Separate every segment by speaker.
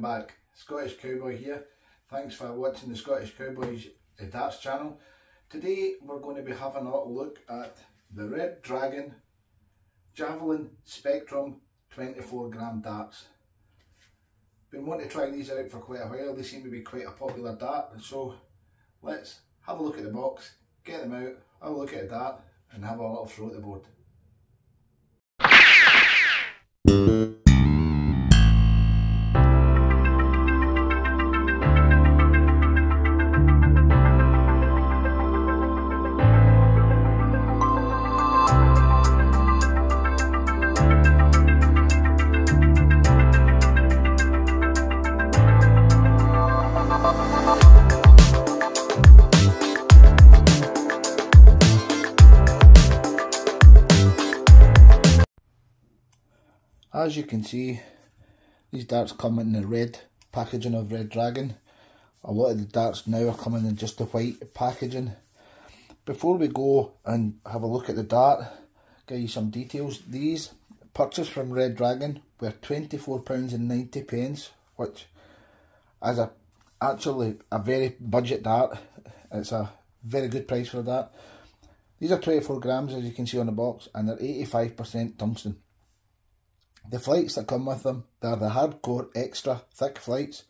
Speaker 1: back. Scottish Cowboy here. Thanks for watching the Scottish Cowboys darts channel. Today we're going to be having a little look at the RedDragon Javelin Spectrum 24g darts. Been wanting to try these out for quite a while. They seem to be quite a popular dart, so let's have a look at the box, get them out, have a look at the dart and have a little throw at the board. As you can see, these darts come in the red packaging of RedDragon. A lot of the darts now are coming in just the white packaging. Before we go and have a look at the dart, give you some details. These purchased from RedDragon were £24.90, which is actually a very budget dart. It's a very good price for a dart. These are 24 grams, as you can see on the box, and they're 85% tungsten. The flights that come with them, they're the hardcore extra thick flights.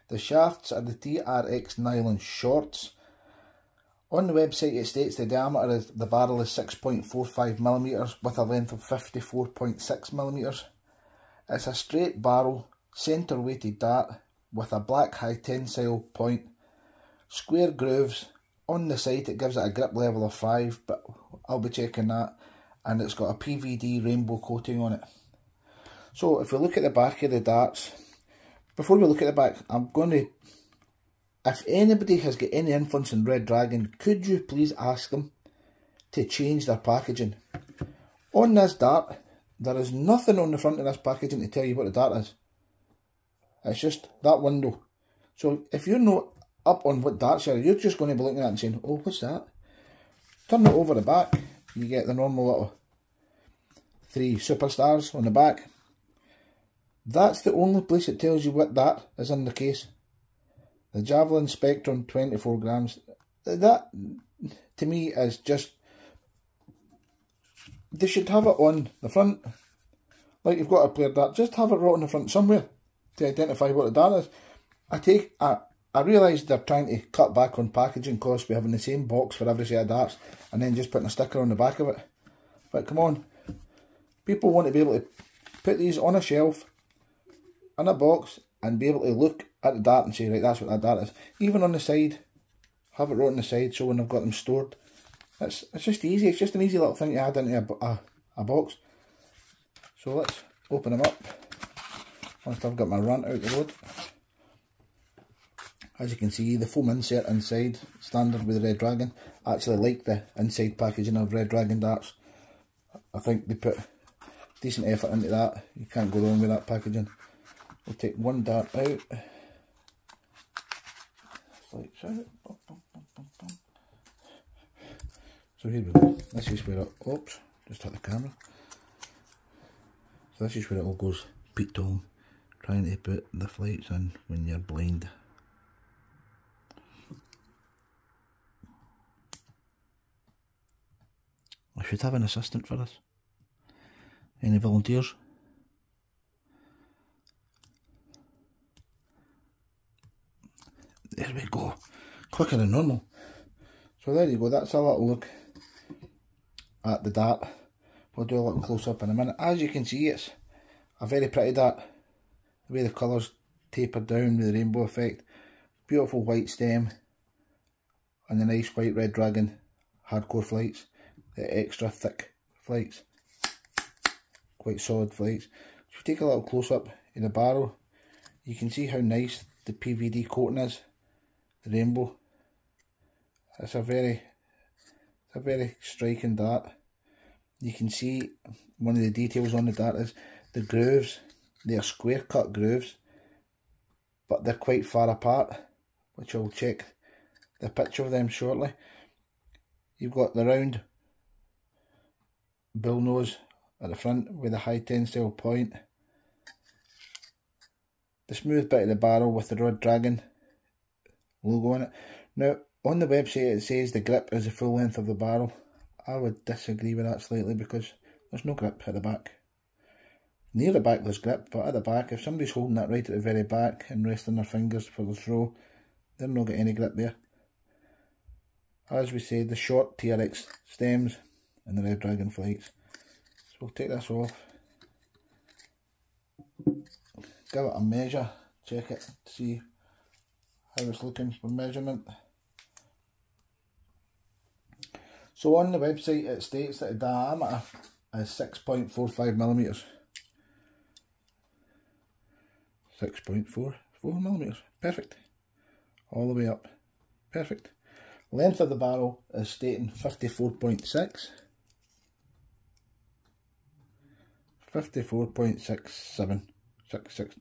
Speaker 1: The shafts are the TRX nylon shorts. On the website it states the diameter of the barrel is 6.45mm with a length of 54.6mm. It's a straight barrel, centre weighted dart with a black high tensile point. Square grooves. On the site it gives it a grip level of 5, but I'll be checking that. And it's got a PVD rainbow coating on it. So if we look at the back of the darts, before we look at the back, I'm going to, if anybody has got any influence in RedDragon, could you please ask them to change their packaging? On this dart, there is nothing on the front of this packaging to tell you what the dart is. It's just that window. So if you're not up on what darts are, you're just going to be looking at it and saying, oh, what's that? Turn it over the back, you get the normal little 3 superstars on the back. That's the only place it tells you what dart is in the case. The Javelin Spectrum 24 grams. That, to me, is just... They should have it on the front. Like you've got a player dart, just have it right on the front somewhere to identify what the dart is. I realise they're trying to cut back on packaging costs by having the same box for every set of darts and then just putting a sticker on the back of it. But come on. People want to be able to put these on a shelf, in a box, and be able to look at the dart and say, right, that's what that dart is. Even on the side, have it right on the side so when I've got them stored, it's just easy. It's just an easy little thing to add into a box. So let's open them up once I've got my rant out the road. As you can see, the foam insert inside, standard with the RedDragon. I actually like the inside packaging of RedDragon darts. I think they put decent effort into that. You can't go wrong with that packaging. We'll take one dart out. Flights out. So here we go. This is where it, oops, just hit the camera. So this is where it all goes Pete Tom, trying to put the flights in when you're blind. I should have an assistant for this. Any volunteers? There we go. Quicker than normal. So there you go. That's a little look at the dart. We'll do a little close up in a minute. As you can see, it's a very pretty dart. The way the colours taper down with the rainbow effect. Beautiful white stem. And the nice white RedDragon hardcore flights. The extra thick flights. Quite solid flights. So if you take a little close up in the barrel, you can see how nice the PVD coating is. The rainbow. It's a very striking dart. You can see one of the details on the dart is the grooves. They are square cut grooves, but they're quite far apart, which I'll check the picture of them shortly. You've got the round bull nose at the front with a high tensile point. the smooth bit of the barrel with the RedDragon logo on it. Now, on the website it says the grip is the full length of the barrel. I would disagree with that slightly because there's no grip at the back. Near the back there's grip, but at the back, if somebody's holding that right at the very back and resting their fingers for the throw, they're not got any grip there. As we said, the short TRX stems and the RedDragon flights. So we'll take this off, give it a measure, check it, see how it's looking for measurement. So on the website it states that the diameter is 6.45mm. 6.44 millimeters, perfect, all the way up, perfect. Length of the barrel is stating 54.6, 54.6766,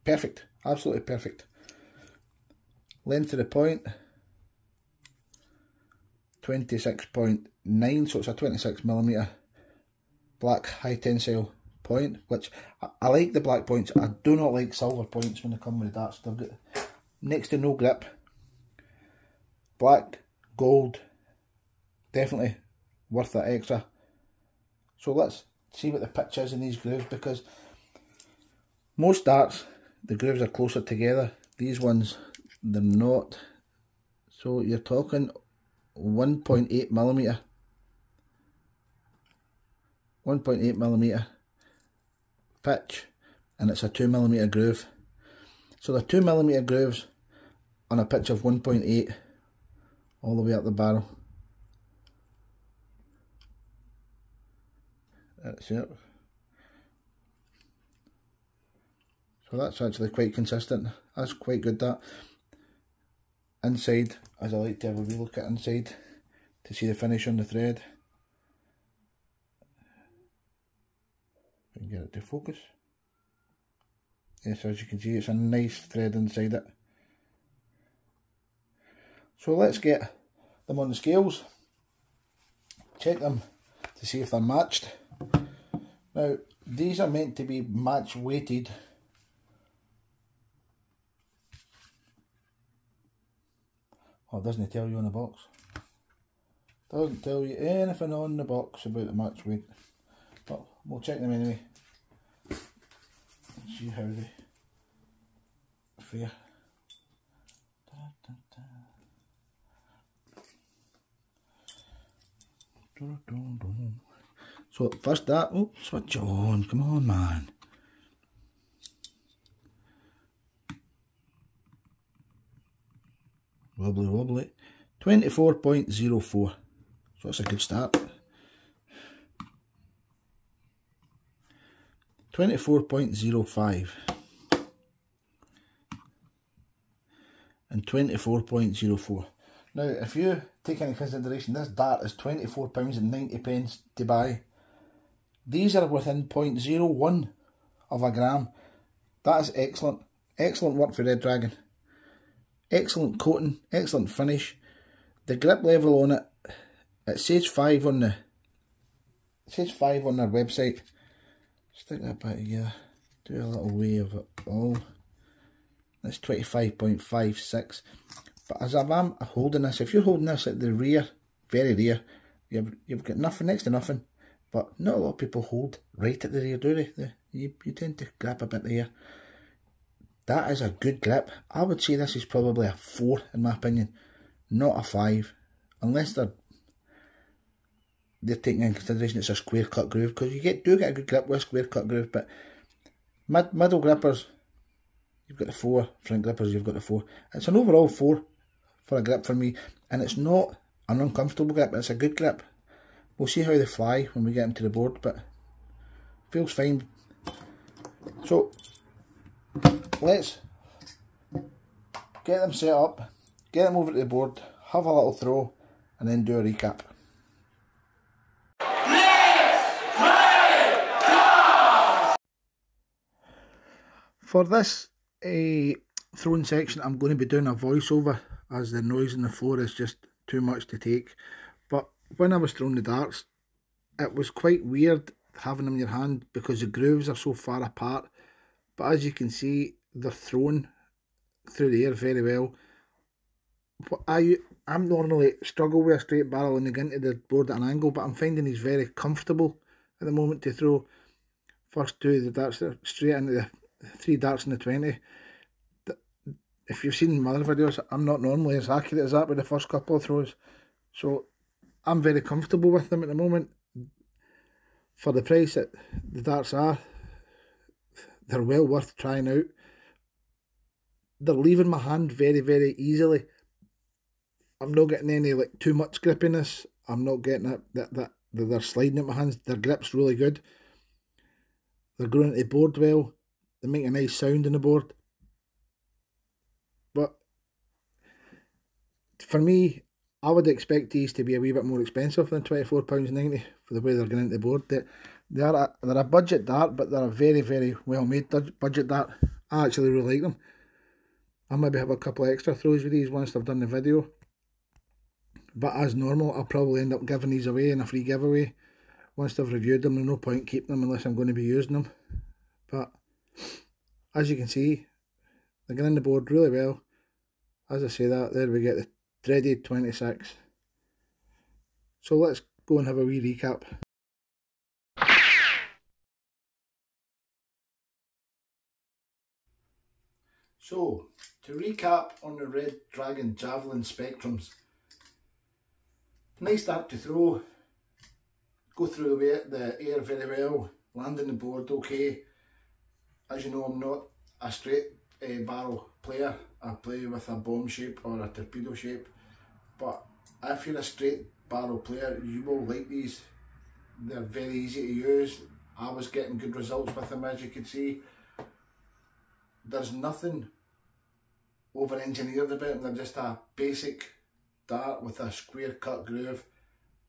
Speaker 1: perfect, absolutely perfect. Length of the point 26.9, so it's a 26mm black high tensile point, which I like the black points. I do not like silver points when they come with the darts. They've got next to no grip. Black, gold, definitely worth that extra. So let's see what the pitch is in these grooves, because most darts, the grooves are closer together. These ones, they're not. So you're talking 1.8mm. 1.8mm pitch, and it's a 2mm groove. So the 2mm grooves on a pitch of 1.8 all the way up the barrel. That's it. So that's actually quite consistent. That's quite good, that. Inside, as I like to have a wee look at inside to see the finish on the thread. Get it to focus. Yes, as you can see, it's a nice thread inside it. So let's get them on the scales, check them to see if they're matched. Now, these are meant to be match weighted. Oh, it doesn't tell you on the box. Doesn't tell you anything on the box about the match weight. But we'll check them anyway. See how they fare. So first that, oh, switch on, come on man. Wobbly wobbly. 24.04. So that's a good start. 24.05 and 24.04. Now, if you take into consideration this dart is £24.90 to buy, these are within 0.01 of a gram. That is excellent. Excellent work for RedDragon. Excellent coating, excellent finish. The grip level on it, it says 5 on the, it says 5 on their website. Stick that back together, do a little weigh of it all. That's 25.56. But as I'm holding this, if you're holding this at the rear, very rear, you've got nothing, next to nothing. But not a lot of people hold right at the rear, do they? You tend to grab a bit there. That is a good grip. I would say this is probably a 4 in my opinion, not a 5. Unless they're taking into consideration it's a square cut groove, because you do get a good grip with a square cut groove, but middle grippers, you've got the 4, front grippers, you've got the 4. It's an overall 4 for a grip for me, and it's not an uncomfortable grip, it's a good grip. We'll see how they fly when we get them to the board, but feels fine. So let's get them set up, get them over to the board, have a little throw, and then do a recap. For this throwing section, I'm going to be doing a voiceover, as the noise on the floor is just too much to take. But when I was throwing the darts, it was quite weird having them in your hand because the grooves are so far apart. But as you can see, they're thrown through the air very well. But I'm normally struggle with a straight barrel and they get into the board at an angle, but I'm finding he's very comfortable at the moment to throw. First two of the darts straight into the 3 darts in the 20. If you've seen my other videos, I'm not normally as accurate as that with the first couple of throws. So I'm very comfortable with them at the moment. For the price that the darts are, they're well worth trying out. They're leaving my hand very, very easily. I'm not getting any like too much grippiness. I'm not getting that they're sliding at my hands. Their grip's really good. They're going into the board well. They make a nice sound in the board. But for me, I would expect these to be a wee bit more expensive than £24.90 for the way they're going into the board. They're a budget dart, but they're a very, very well made budget dart. I actually really like them. I'll maybe have a couple of extra throws with these once I've done the video. But as normal, I'll probably end up giving these away in a free giveaway. Once I've reviewed them, there's no point keeping them unless I'm going to be using them. But as you can see, they're getting in the board really well. As I say that, there we get the threaded 26. So let's go and have a wee recap. So, to recap on the RedDragon Javelin Spectrums. Nice dart to throw, go through the air very well, landing the board okay. As you know, I'm not a straight barrel player. I play with a bomb shape or a torpedo shape, but if you're a straight barrel player, you will like these. They're very easy to use. I was getting good results with them, as you can see. There's nothing over engineered about them. They're just a basic dart with a square cut groove,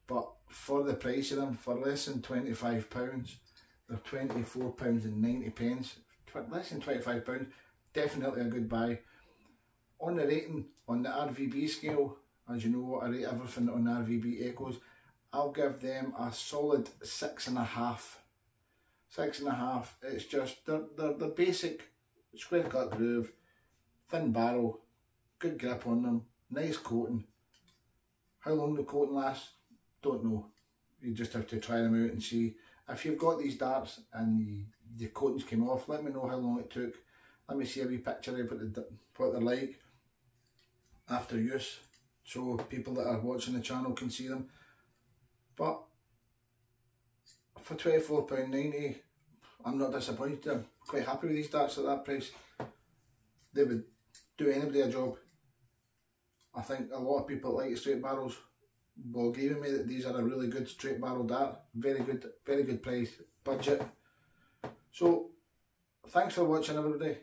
Speaker 1: but for the price of them, for less than £25, they're £24.90. Less than £25, definitely a good buy. On the rating, on the RVB scale, as you know, I rate everything on the RVB Echoes. I'll give them a solid 6.5. 6.5. It's just they're basic square cut groove, thin barrel, good grip on them, nice coating. How long the coating lasts, don't know. You just have to try them out and see. If you've got these darts and the coatings came off, let me know how long it took. Let me see a wee picture of what they're like after use, so people that are watching the channel can see them. But for £24.90, I'm not disappointed. I'm quite happy with these darts at that price. They would do anybody a job. I think a lot of people that like straight barrels will agree with me that these are a really good straight barrel dart. Very good price, budget. So, thanks for watching everybody.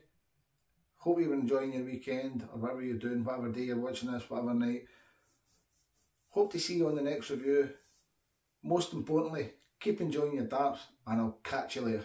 Speaker 1: Hope you're enjoying your weekend or whatever you're doing, whatever day you're watching this, whatever night. Hope to see you on the next review. Most importantly, keep enjoying your darts and I'll catch you later.